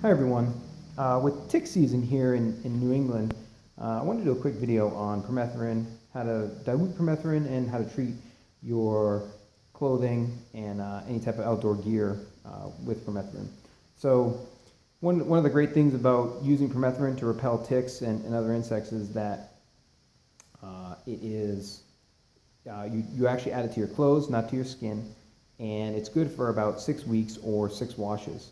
Hi everyone. With tick season here in New England, I wanted to do a quick video on permethrin, how to dilute permethrin, and how to treat your clothing and any type of outdoor gear with permethrin. So one of the great things about using permethrin to repel ticks and other insects is that you actually add it to your clothes, not to your skin, and it's good for about 6 weeks or 6 washes.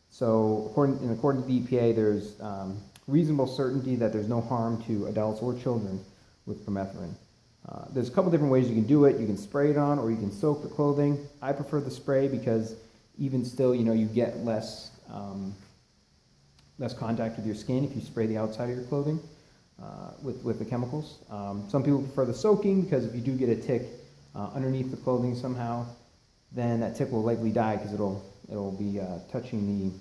So according to the EPA, there's reasonable certainty that there's no harm to adults or children with permethrin. There's a couple different ways you can do it. You can spray it on or you can soak the clothing. I prefer the spray because even still, you get less contact with your skin if you spray the outside of your clothing with the chemicals. Some people prefer the soaking because if you do get a tick underneath the clothing somehow, then that tick will likely die because it'll be touching the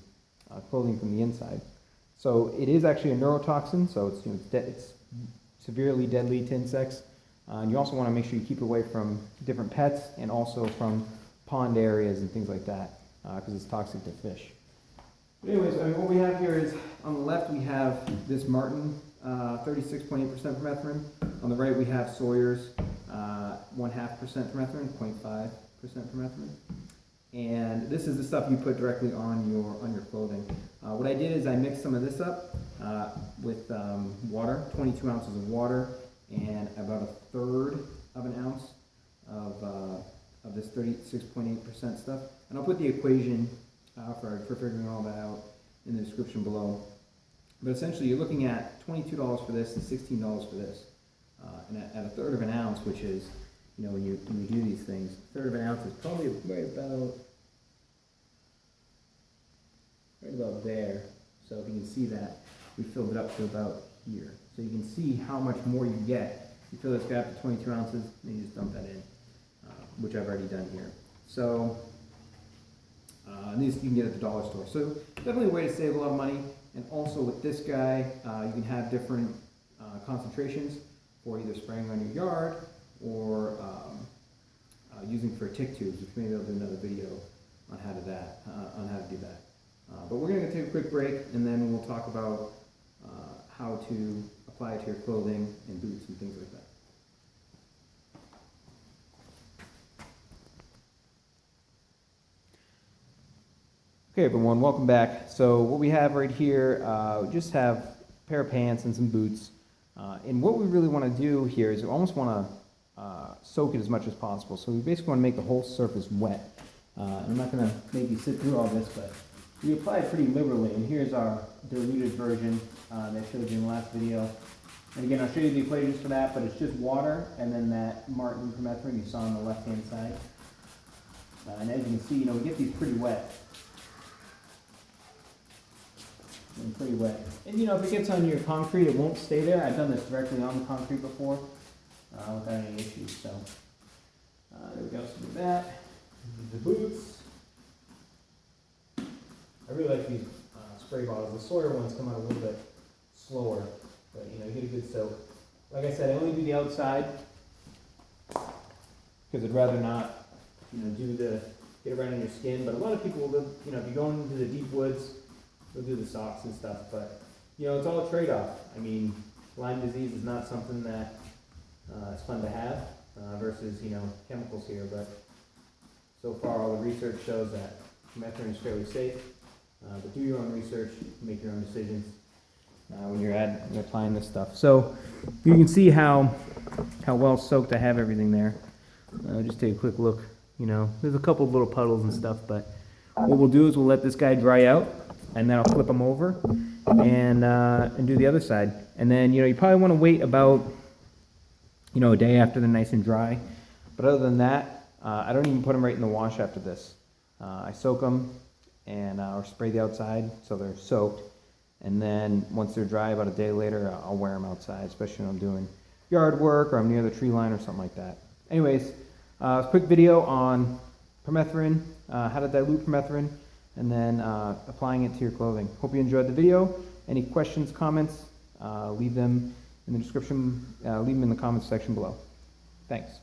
clothing from the inside. So it is actually a neurotoxin, so it's severely deadly to insects. And you also want to make sure you keep it away from different pets and also from pond areas and things like that because it's toxic to fish. But anyways, what we have here is on the left we have this Martin 36.8% permethrin. On the right we have Sawyer's 0.5% permethrin, 0.5% permethrin. And this is the stuff you put directly on your clothing. What I did is I mixed some of this up with water, 22 ounces of water, and about 1/3 of an ounce of this 36.8% stuff. And I'll put the equation for figuring all that out in the description below. But essentially, you're looking at $22 for this and $16 for this. And at 1/3 of an ounce, which is, when you do these things, 1/3 of an ounce is probably right about there. So if you can see that, we filled it up to about here. So you can see how much more you get. You fill this guy up to 22 ounces, and you just dump that in, which I've already done here. So and these you can get at the dollar store. So definitely a way to save a lot of money. And also with this guy, you can have different concentrations for either spraying on your yard or using for tick tubes, which maybe I'll do another video on how to do that. But we're going to take a quick break, and then we'll talk about how to apply it to your clothing and boots and things like that. Okay, everyone, welcome back. So what we have right here, we just have a pair of pants and some boots. And what we really want to do here is we almost want to soak it as much as possible. So we basically want to make the whole surface wet. I'm not going to make you sit through all this, but we apply it pretty liberally. And here's our diluted version that I showed you in the last video. And again, I'll show you the equations for that, but it's just water and then that Martin permethrin you saw on the left-hand side. And as you can see, we get these pretty wet. And pretty wet. And if it gets on your concrete, it won't stay there. I've done this directly on the concrete before without any issues. So there we go. So with that, the boots. I really like these spray bottles. The Sawyer ones come out a little bit slower, but you get a good soak. Like I said, I only do the outside because I'd rather not, get it right on your skin. But a lot of people will, if you're going into the deep woods, they'll do the socks and stuff. But it's all a trade-off. I mean, Lyme disease is not something that is fun to have versus chemicals here. But so far, all the research shows that permethrin is fairly safe. But do your own research, make your own decisions when you're applying this stuff. So you can see how well soaked I have everything there. Just take a quick look. There's a couple of little puddles and stuff, but what we'll do is we'll let this guy dry out, and then I'll flip them over and do the other side. And then you probably want to wait about a day after they're nice and dry. But other than that, I don't even put them right in the wash after this. I soak them and or spray the outside so they're soaked, and then once they're dry, about a day later, I'll wear them outside, especially when I'm doing yard work or I'm near the tree line or something like that. Anyways, quick video on permethrin, how to dilute permethrin, and then applying it to your clothing. Hope you enjoyed the video. Any questions, comments, leave them in the description, leave them in the comments section below. Thanks.